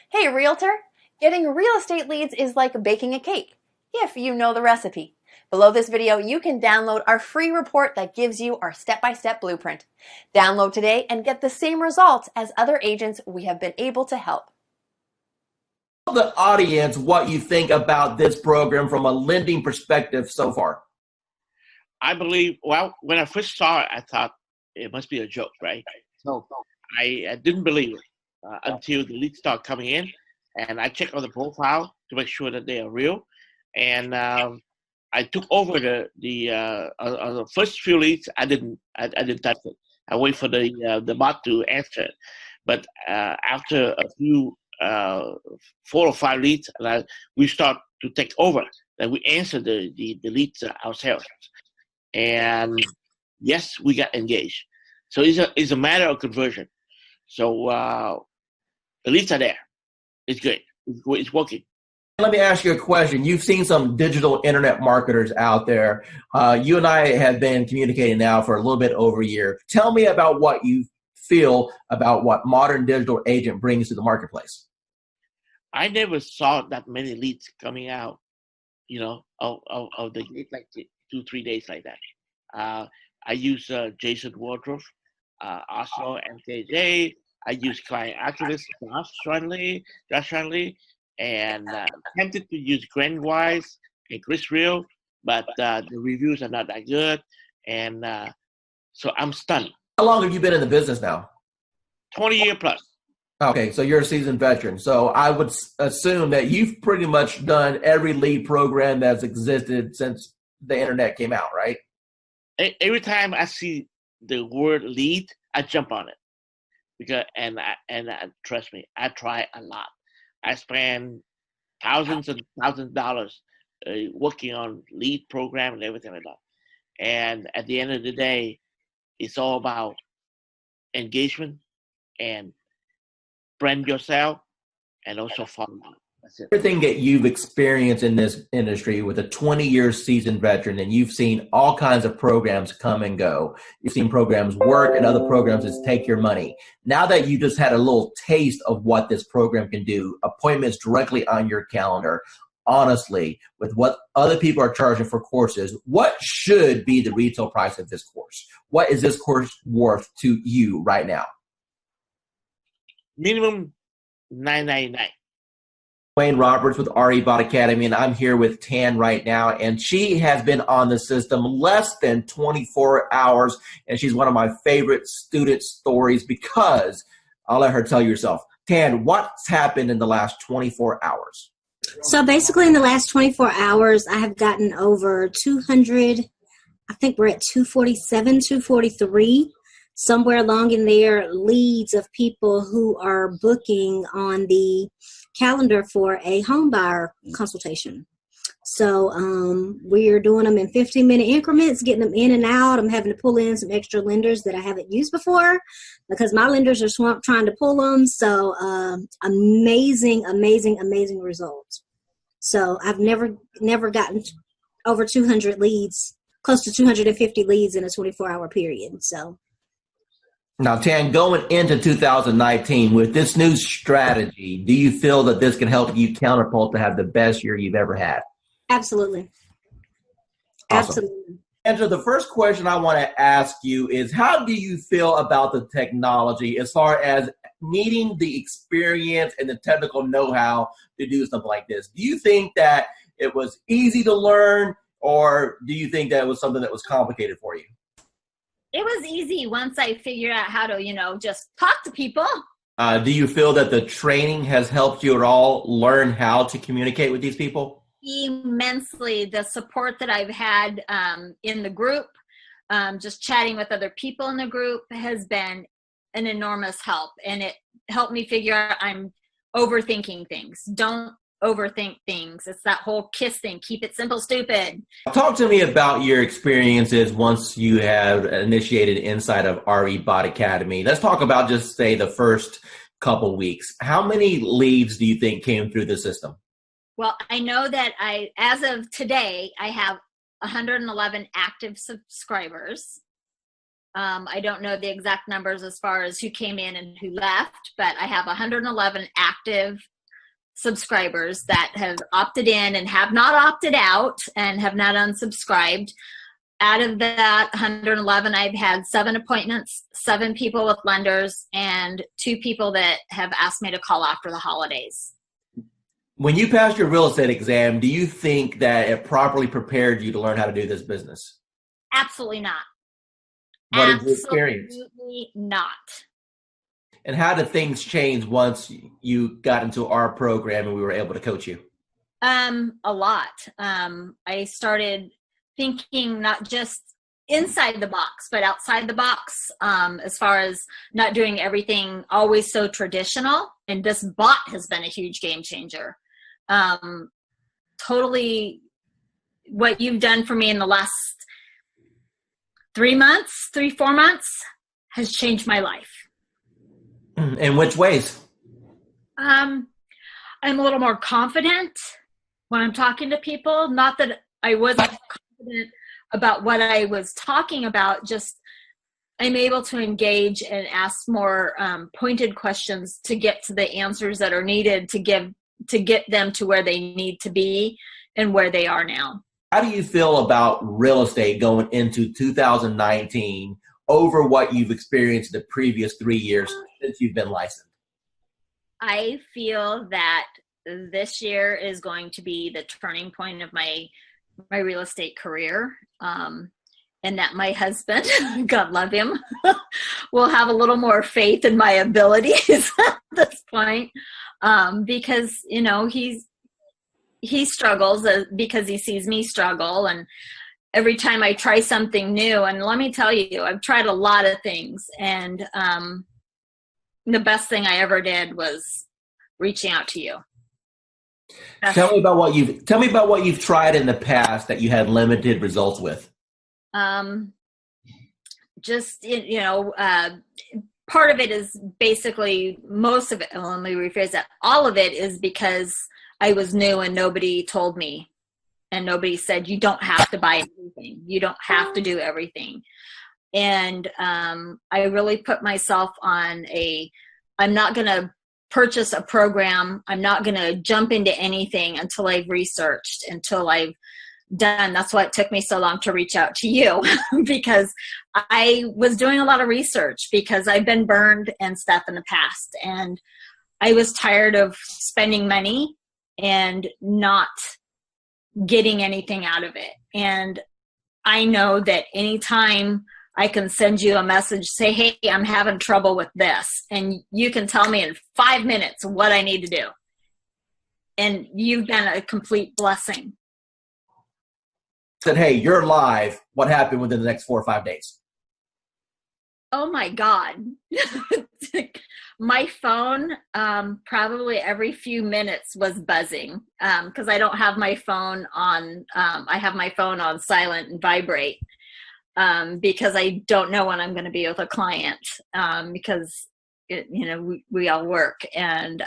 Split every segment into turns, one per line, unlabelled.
Hey, Realtor! Getting real estate leads is like baking a cake, if you know the recipe. Below this video, you can download our free report that gives you our step-by-step blueprint. Download today and get the same results as other agents we have been able to help.
Tell the audience what you think about this program from a lending perspective so far.
I believe, well, when I first saw it, I thought it must be a joke, right? So I didn't believe it until the leads start coming in, and I checked on the profile to make sure that they are real. And I took over the first few leads. I didn't touch it. I wait for the bot to answer it. But after a few 4 or 5 leads, we start to take over. Then we answer the leads ourselves. And yes, we got engaged. So it's a matter of conversion. So the leads are there. It's good. It's working.
Let me ask you a question. You've seen some digital internet marketers out there. You and I have been communicating now for a little bit over a year. Tell me about what you feel about what modern digital agent brings to the marketplace.
I never saw that many leads coming out, of the gate like 2-3 days like that. I use Jason Wardrobe, Oslo, MKJ. I use client activists, Josh Shanley, and tempted to use Grandwise and Chris Real, but the reviews are not that good, and so I'm stunned.
How long have you been in the business now?
20 years plus.
Okay, so you're a seasoned veteran. So I would assume that you've pretty much done every lead program that's existed since the internet came out, right?
Every time I see the word lead, I jump on it because and trust me, I try a lot. I spend thousands and thousands of dollars working on lead program and everything like that. And at the end of the day, it's all about engagement and brand yourself and also follow up. That's it.
Everything that you've experienced in this industry with a 20-year seasoned veteran, and you've seen all kinds of programs come and go. You've seen programs work and other programs that take your money. Now that you just had a little taste of what this program can do, appointments directly on your calendar, honestly, with what other people are charging for courses, what should be the retail price of this course? What is this course worth to you right now?
Minimum $9.99.
Wayne Roberts with RE Bot Academy, and I'm here with Tan right now, and she has been on the system less than 24 hours, and she's one of my favorite student stories because I'll let her tell you herself. Tan, what's happened in the last 24 hours?
So basically in the last 24 hours, I have gotten over 200, I think we're at 247, 243, somewhere along in there, leads of people who are booking on the calendar for a home buyer consultation. So we're doing them in 15-minute increments, getting them in and out. I'm having to pull in some extra lenders that I haven't used before because my lenders are swamped trying to pull them. So amazing results. So I've never gotten over 200 leads, close to 250 leads in a 24-hour period. So.
Now, Tan, going into 2019 with this new strategy, do you feel that this can help you catapult to have the best year you've ever had?
Absolutely.
Awesome.
Absolutely.
And so the first question I want to ask you is, how do you feel about the technology as far as needing the experience and the technical know-how to do something like this? Do you think that it was easy to learn, or do you think that it was something that was complicated for you?
It was easy once I figured out how to, just talk to people.
Do you feel that the training has helped you at all learn how to communicate with these people?
Immensely. The support that I've had in the group, just chatting with other people in the group has been an enormous help. And it helped me figure out I'm overthinking things. Don't overthink things. It's that whole KISS thing. Keep it simple, stupid.
Talk to me about your experiences once you have initiated inside of RE Bot Academy. Let's talk about just say the first couple weeks. How many leads do you think came through the system?
Well, I know that as of today, I have 111 active subscribers. I don't know the exact numbers as far as who came in and who left, but I have 111 active subscribers that have opted in and have not opted out and have not unsubscribed. Out of that 111, I've had 7 appointments, 7 people with lenders, and 2 people that have asked me to call after the holidays.
When you passed your real estate exam, do you think that it properly prepared you to learn how to do this business?
Absolutely not.
What did you experience?
Absolutely not.
And how did things change once you got into our program and we were able to coach you?
A lot. I started thinking not just inside the box, but outside the box, as far as not doing everything always so traditional. And this bot has been a huge game changer. Totally what you've done for me in the last 4 months has changed my life.
In which ways?
I'm a little more confident when I'm talking to people. Not that I wasn't confident about what I was talking about, just I'm able to engage and ask more pointed questions to get to the answers that are needed to get them to where they need to be and where they are now.
How do you feel about real estate going into 2019 over what you've experienced the previous 3 years since you've been licensed?
I feel that this year is going to be the turning point of my real estate career, and that my husband, God love him, will have a little more faith in my abilities at this point, because he struggles because he sees me struggle, and every time I try something new, and let me tell you, I've tried a lot of things, and the best thing I ever did was reaching out to you.
Tell me about what you've tried in the past that you had limited results with.
Part of it is basically most of it. Let me rephrase that. All of it is because I was new and nobody told me, and nobody said you don't have to buy everything. You don't have to do everything. And I really put myself on I'm not going to purchase a program. I'm not going to jump into anything until I've researched, until I've done. That's why it took me so long to reach out to you, because I was doing a lot of research because I've been burned and stuff in the past. And I was tired of spending money and not getting anything out of it. And I know that anytime I can send you a message, say, hey, I'm having trouble with this. And you can tell me in 5 minutes what I need to do. And you've been a complete blessing.
Said, hey, you're live. What happened within the next 4 or 5 days?
Oh my God. My phone, probably every few minutes was buzzing, because I don't have my phone on, I have my phone on silent and vibrate. Because I don't know when I'm going to be with a client, because we all work, and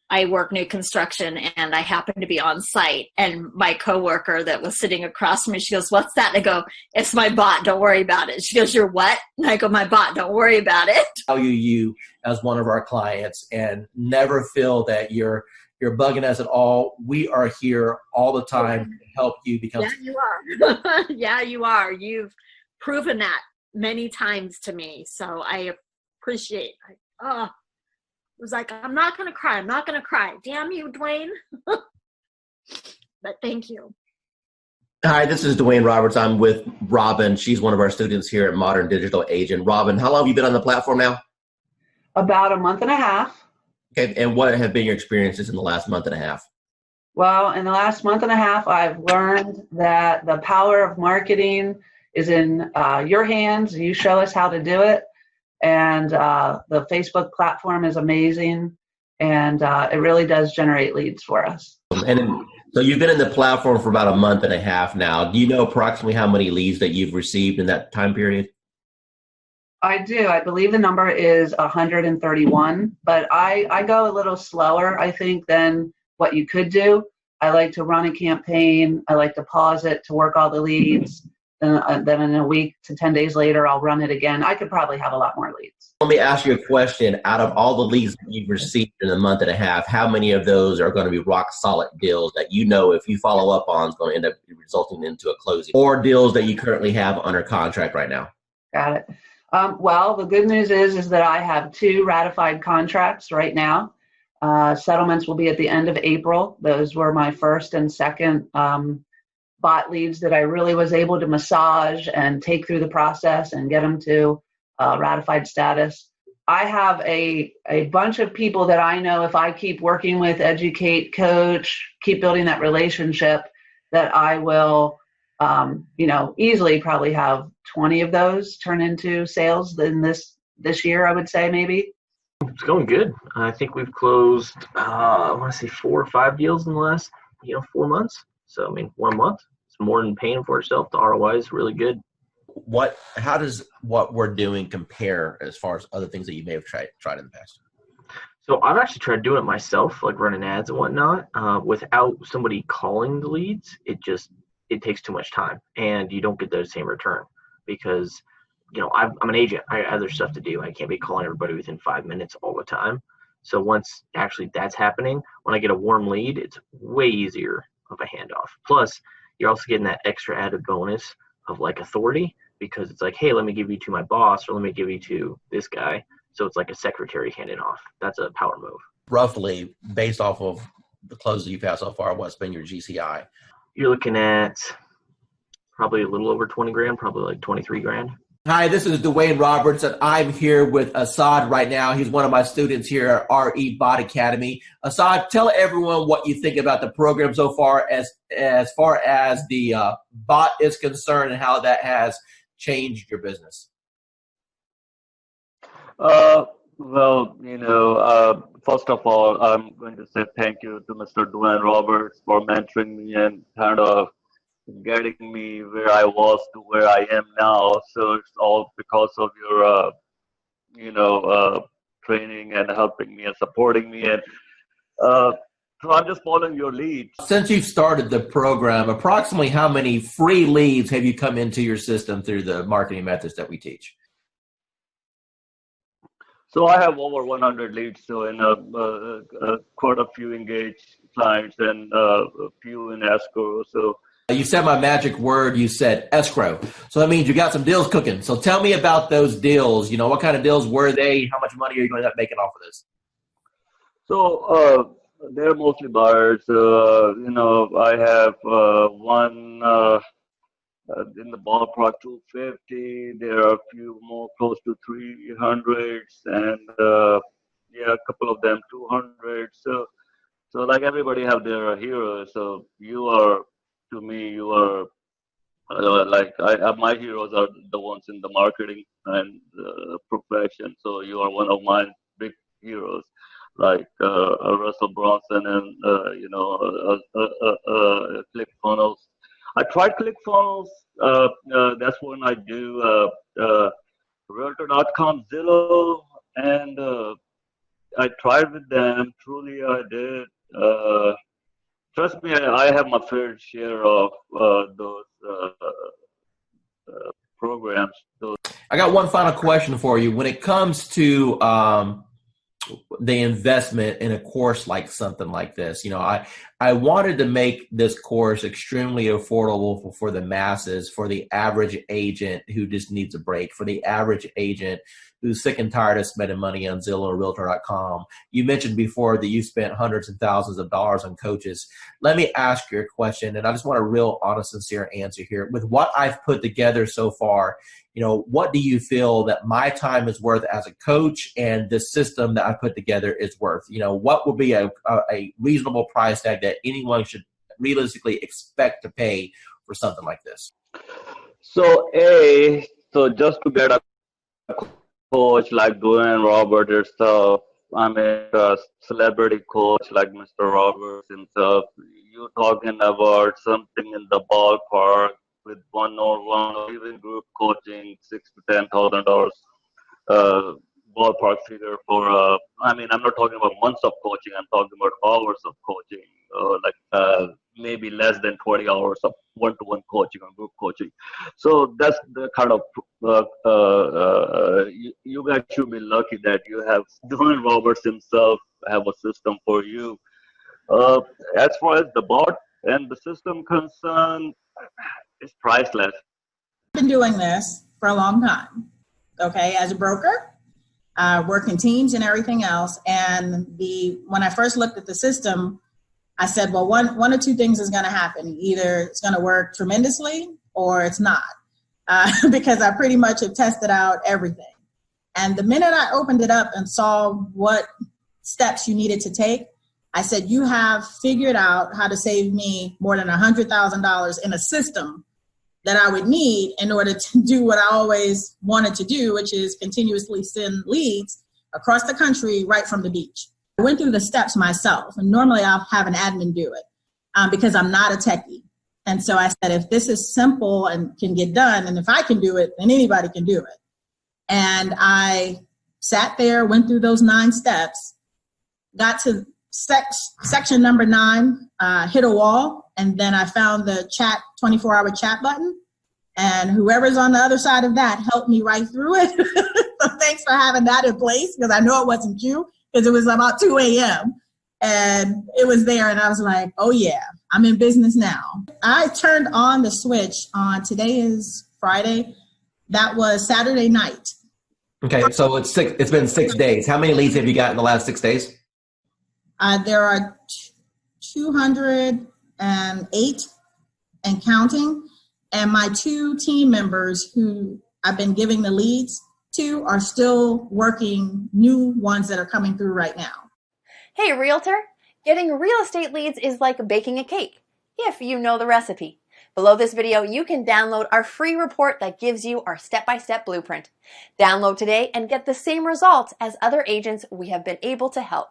I work new construction, and I happen to be on site. And my coworker that was sitting across from me, she goes, "What's that?" And I go, "It's my bot. Don't worry about it." She goes, "You're what?" And I go, "My bot. Don't worry about it."
Value you as one of our clients, and never feel that you're bugging us at all. We are here all the time to help you become.
Yeah, you are. Yeah, you are. You've proven that many times to me. So I appreciate it. It was like, I'm not going to cry. I'm not going to cry. Damn you, Dwayne. But thank you.
Hi, this is Dwayne Roberts. I'm with Robin. She's one of our students here at Modern Digital Agent. Robin, how long have you been on the platform now?
About a month and a half.
Okay, and what have been your experiences in the last month and a half?
Well, in the last month and a half, I've learned that the power of marketing is in your hands. You show us how to do it. And the Facebook platform is amazing. And it really does generate leads for us.
So you've been in the platform for about a month and a half now. Do you know approximately how many leads that you've received in that time period?
I do. I believe the number is 131, but I go a little slower, I think, than what you could do. I like to run a campaign. I like to pause it to work all the leads. and then in a week to 10 days later, I'll run it again. I could probably have a lot more leads.
Let me ask you a question. Out of all the leads that you've received in a month and a half, how many of those are going to be rock solid deals that you know if you follow up on is going to end up resulting into a closing, or deals that you currently have under contract right now?
Got it. Well, the good news is that I have 2 ratified contracts right now. Settlements will be at the end of April. Those were my first and second bot leads that I really was able to massage and take through the process and get them to ratified status. I have a bunch of people that I know if I keep working with, educate, coach, keep building that relationship, that I will, easily probably have 20 of those turn into sales in this year, I would say maybe.
It's going good. I think we've closed, I want to say 4 or 5 deals in the last, 4 months. So, 1 month, it's more than paying for itself. The ROI is really good.
How does what we're doing compare as far as other things that you may have tried in the past?
So I've actually tried doing it myself, like running ads and whatnot, without somebody calling the leads. It takes too much time and you don't get the same return because, I'm an agent. I have other stuff to do. I can't be calling everybody within 5 minutes all the time. So once actually that's happening, when I get a warm lead, it's way easier of a handoff. Plus, you're also getting that extra added bonus of like authority because it's like, hey, let me give you to my boss or let me give you to this guy. So it's like a secretary handing off. That's a power move.
Roughly, based off of the closes you've had so far, what's been your GCI?
You're looking at probably a little over 20 grand, probably like 23 grand.
Hi, this is Dwayne Roberts, and I'm here with Assad right now. He's one of my students here at RE Bot Academy. Assad, tell everyone what you think about the program so far as the bot is concerned and how that has changed your business.
Well, first of all, I'm going to say thank you to Mr. Dwayne Roberts for mentoring me and kind of getting me where I was to where I am now. So it's all because of your, training and helping me and supporting me. And so I'm just following your lead.
Since you've started the program, approximately how many free leads have you come into your system through the marketing methods that we teach?
So I have over 100 leads, so in quite a few engaged clients and a few in escrow. So
you said my magic word. You said escrow. So that means you got some deals cooking. So tell me about those deals. What kind of deals were they? How much money are you going to end up making off of this?
So they're mostly buyers. I have one in the ballpark 250. There are a few more close to 300s, and a couple of them 200. So like everybody have their heroes. So to me, you are my heroes are the ones in the marketing and profession. So you are one of my big heroes, like Russell Bronson and ClickFunnels. I tried ClickFunnels. That's when I do Realtor.com, Zillow, and I tried with them. Truly, I did. Trust me, I have my fair share of those programs.
I got one final question for you. When it comes to the investment in a course like something like this, I wanted to make this course extremely affordable for the masses, for the average agent who just needs a break, for the average agent who's sick and tired of spending money on Zillow or Realtor.com. You mentioned before that you spent hundreds and thousands of dollars on coaches. Let me ask you a question, and I just want a real honest, sincere answer here. With what I've put together so far, what do you feel that my time is worth as a coach and the system that I put together is worth? What would be a reasonable price tag that anyone should realistically expect to pay for something like this?
So just to get a coach like Dwayne Roberts yourself, a celebrity coach like Mr. Roberts himself, you're talking about something in the ballpark with one-on-one or even group coaching, $6,000 to $10,000 ballpark figure for. I'm not talking about months of coaching. I'm talking about hours of coaching, maybe less than 20 hours of one-to-one coaching or group coaching. So that's the kind of you guys should be lucky that you have Dwayne Roberts himself have a system for you. Uh, as far as the bot and the system concerned, it's priceless.
I've been doing this for a long time, okay, as a broker, working teams and everything else. And when I first looked at the system, I said, well, one or two things is going to happen. Either it's going to work tremendously or it's not, because I pretty much have tested out everything. And the minute I opened it up and saw what steps you needed to take, I said, you have figured out how to save me more than $100,000 in a system that I would need in order to do what I always wanted to do, which is continuously send leads across the country right from the beach. I went through the steps myself, and normally I'll have an admin do it because I'm not a techie. And so I said, if this is simple and can get done, and if I can do it, then anybody can do it. And I sat there, went through those 9 steps, got to section number 9, hit a wall, and then I found the 24-hour chat button, and whoever's on the other side of that helped me right through it. So thanks for having that in place, because I know it wasn't you, because it was about 2 a.m. and it was there, and I was like, oh yeah, I'm in business now. I turned on the switch on, today is Friday, that was Saturday night.
Okay, so it's been 6 days. How many leads have you got in the last 6 days?
There are 208 and counting, and my 2 team members who I've been giving the leads to are still working new ones that are coming through right now.
Hey, Realtor! Getting real estate leads is like baking a cake, if you know the recipe. Below this video, you can download our free report that gives you our step-by-step blueprint. Download today and get the same results as other agents we have been able to help.